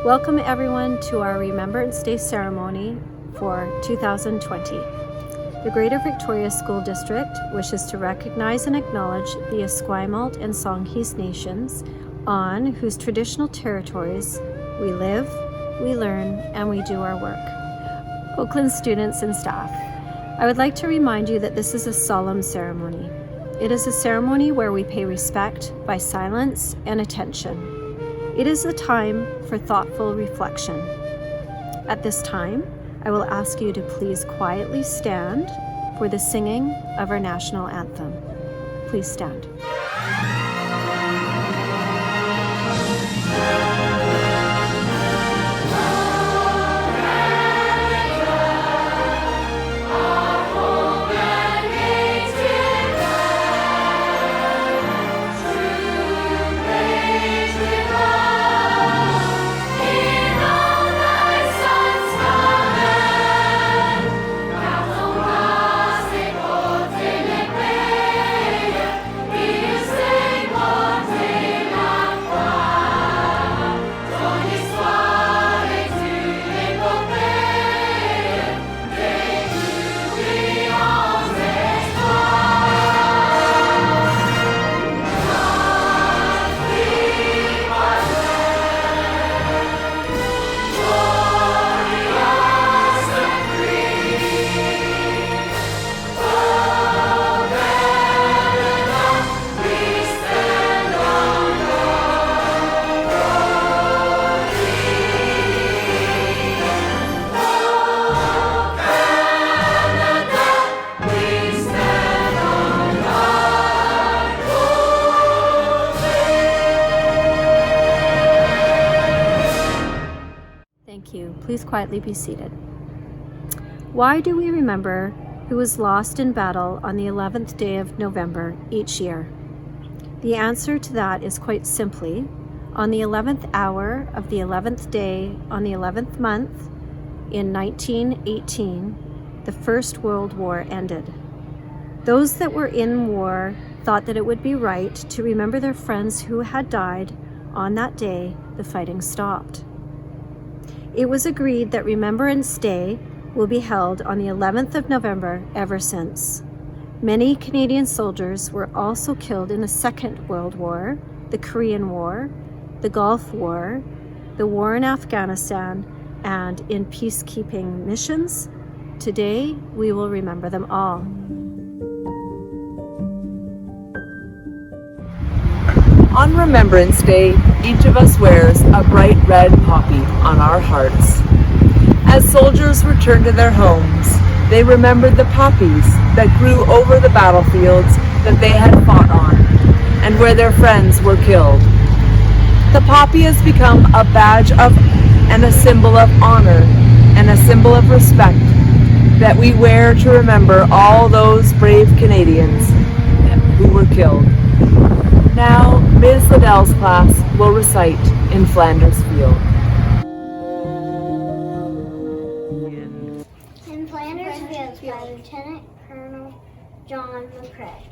Welcome everyone to our Remembrance Day ceremony for 2020. The Greater Victoria School District wishes to recognize and acknowledge the Esquimalt and Songhees nations on whose traditional territories we live, we learn, and we do our work. Oakland students and staff, I would like to remind you that this is a solemn ceremony. It is a ceremony where we pay respect by silence and attention. It is a time for thoughtful reflection. At this time, I will ask you to please quietly stand for the singing of our national anthem. Please stand. Thank you. Please quietly be seated. Why do we remember who was lost in battle on the 11th day of November each year? The answer to that is quite simply, on the 11th hour of the 11th day on the 11th month in 1918, the First World War ended. Those that were in war thought that it would be right to remember their friends who had died on that day the fighting stopped. It was agreed that Remembrance Day will be held on the 11th of November ever since. Many Canadian soldiers were also killed in the Second World War, the Korean War, the Gulf War, the war in Afghanistan, and in peacekeeping missions. Today, we will remember them all. On Remembrance Day, each of us wears a bright red poppy on our hearts. As soldiers returned to their homes, they remembered the poppies that grew over the battlefields that they had fought on and where their friends were killed. The poppy has become a badge of and a symbol of honor and a symbol of respect that we wear to remember all those brave Canadians who were killed. Now, Ms. Liddell's class will recite In Flanders Field. In Flanders Fields by Lieutenant Colonel John McCrae.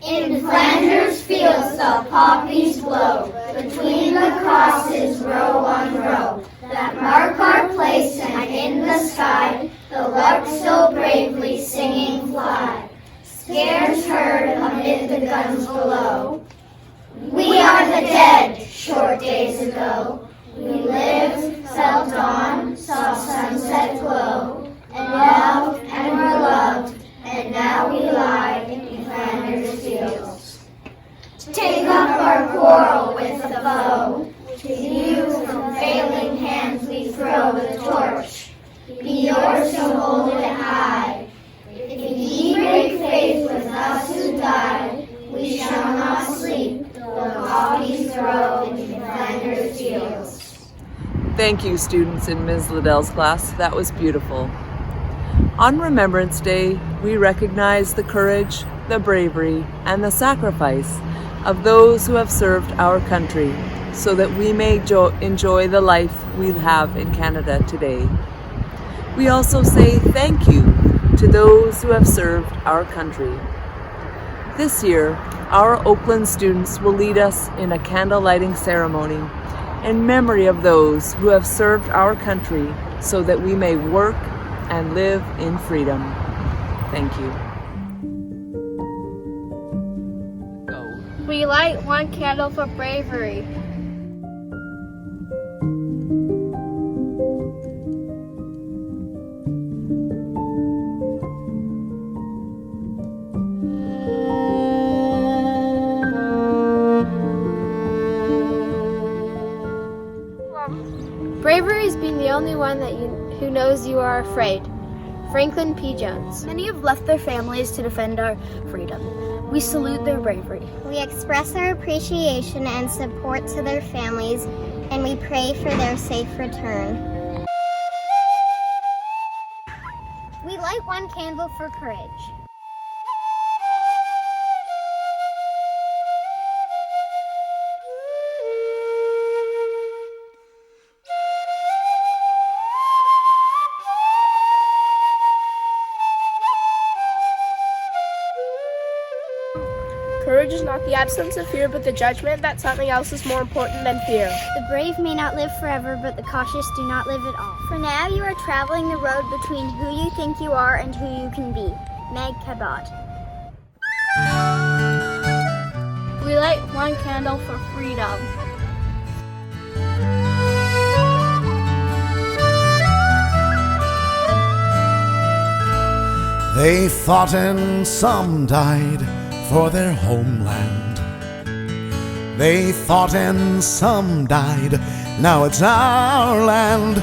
In Flanders Fields the poppies blow, between the crosses row on row, that mark our place, and in the sky the larks so bravely singing fly. Scares heard amid the guns below. We are the dead, short days ago. We lived, felt on, saw sunset glow, and loved and were loved, and now we lie in Flanders Fields. Take up our quarrel with the foe. To you from failing hands we throw the torch. Be yours to hold it high. If ye break faith with us who died, we shall not sleep, though poppies grow in Flanders Fields. Thank you, students in Ms. Liddell's class. That was beautiful. On Remembrance Day, we recognize the courage, the bravery, and the sacrifice of those who have served our country so that we may enjoy the life we have in Canada today. We also say thank you to those who have served our country. This year, our Oakland students will lead us in a candle lighting ceremony in memory of those who have served our country so that we may work and live in freedom. Thank you. We light one candle for bravery. Bravery is being the only one who knows you are afraid. Franklin P. Jones. Many have left their families to defend our freedom. We salute their bravery. We express our appreciation and support to their families, and we pray for their safe return. We light one candle for courage. Courage is not the absence of fear, but the judgment that something else is more important than fear. The brave may not live forever, but the cautious do not live at all. For now you are traveling the road between who you think you are and who you can be. Meg Cabot. We light one candle for freedom. They fought and some died for their homeland. They fought and some died, now it's our land.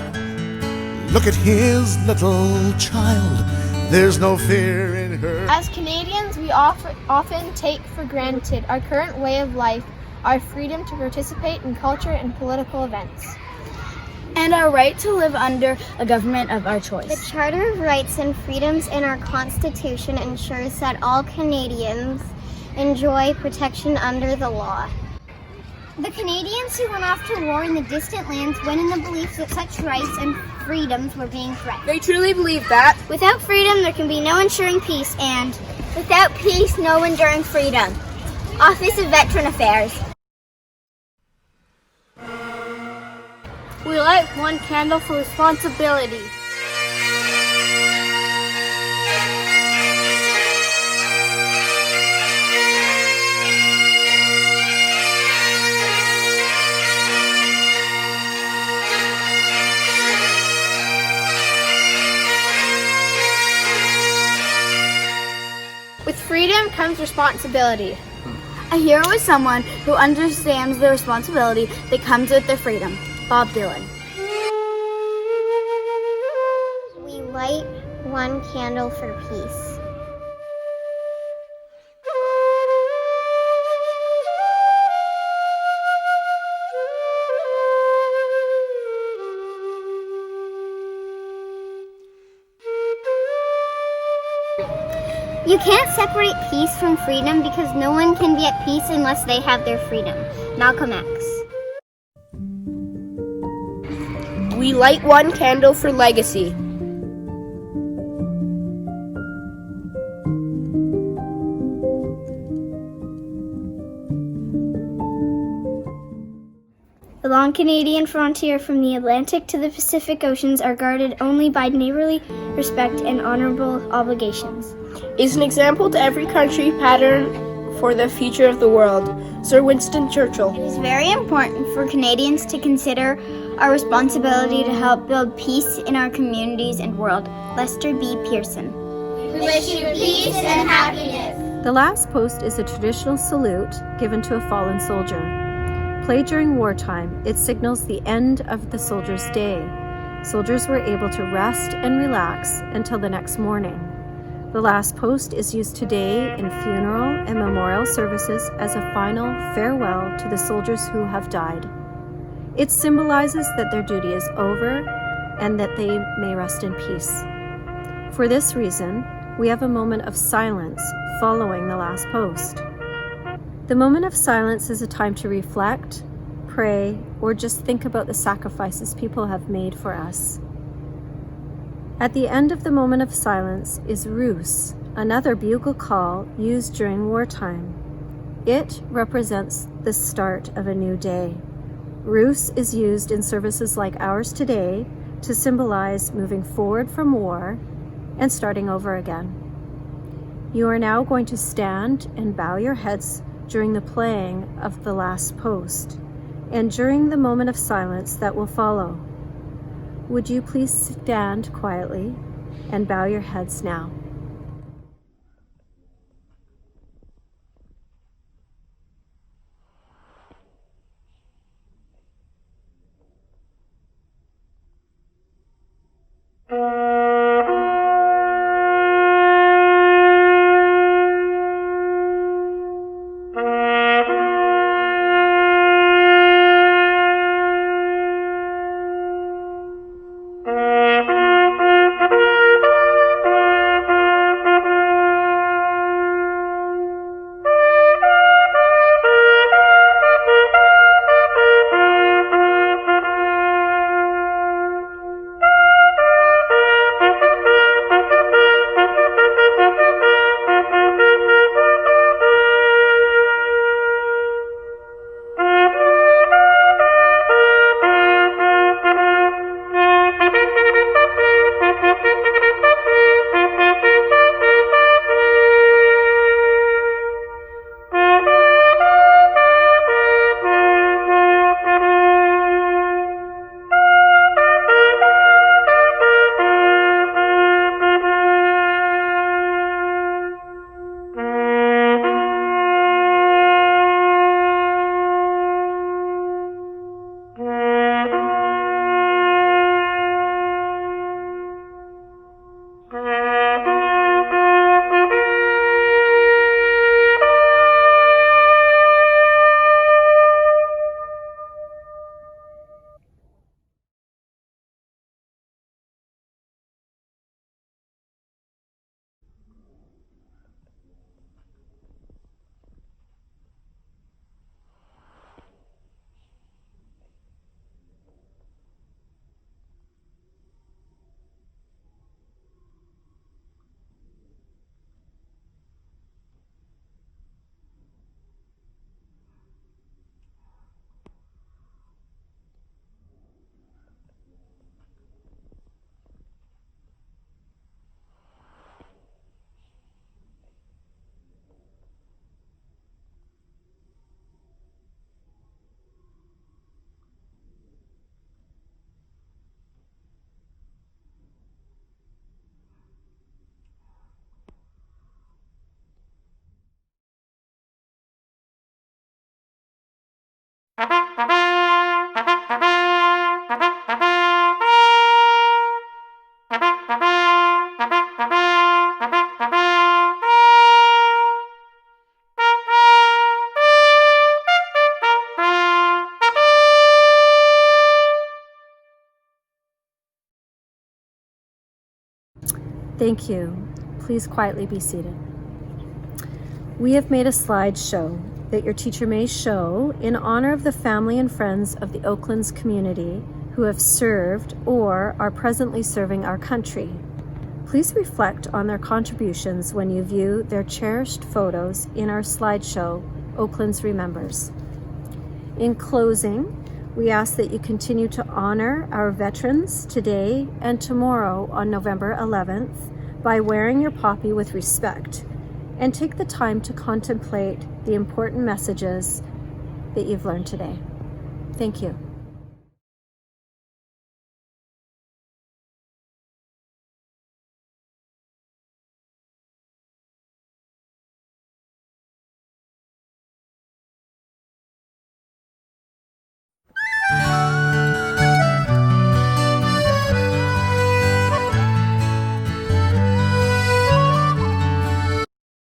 Look at his little child, there's no fear in her. As Canadians, we often take for granted our current way of life, our freedom to participate in culture and political events, And our right to live under a government of our choice. The Charter of Rights and Freedoms in our Constitution ensures that all Canadians enjoy protection under the law. The Canadians who went off to war in the distant lands went in the belief that such rights and freedoms were being threatened. they truly believe that Without freedom, there can be no ensuring peace, and without peace, no enduring freedom. Office of Veteran Affairs. we light one candle for responsibility. With freedom comes responsibility. A hero is someone who understands the responsibility that comes with their freedom. Bob Dylan. We light one candle for peace. You can't separate peace from freedom because no one can be at peace unless they have their freedom. Malcolm X. We light one candle for legacy. The long Canadian frontier from the Atlantic to the Pacific Oceans are guarded only by neighborly respect and honorable obligations. Is an example to every country, pattern for the future of the world. Sir Winston Churchill. It is very important for Canadians to consider our responsibility to help build peace in our communities and world. Lester B. Pearson. We wish you peace and happiness. The last post is a traditional salute given to a fallen soldier. Played during wartime, it signals the end of the soldier's day. Soldiers were able to rest and relax until the next morning. The last post is used today in funeral and memorial services as a final farewell to the soldiers who have died. It symbolizes that their duty is over and that they may rest in peace. For this reason, we have a moment of silence following the last post. The moment of silence is a time to reflect, pray, or just think about the sacrifices people have made for us. At the end of the moment of silence is Roos, another bugle call used during wartime. It represents the start of a new day. Rus is used in services like ours today to symbolize moving forward from war and starting over again. You are now going to stand and bow your heads during the playing of the last post and during the moment of silence that will follow. Would you please stand quietly and bow your heads now? Thank you. Please quietly be seated. We have made a slideshow that your teacher may show in honor of the family and friends of the Oaklands community who have served or are presently serving our country. Please reflect on their contributions when you view their cherished photos in our slideshow, Oaklands Remembrance. In closing, we ask that you continue to honor our veterans today and tomorrow on November 11th by wearing your poppy with respect, and take the time to contemplate the important messages that you've learned today. Thank you.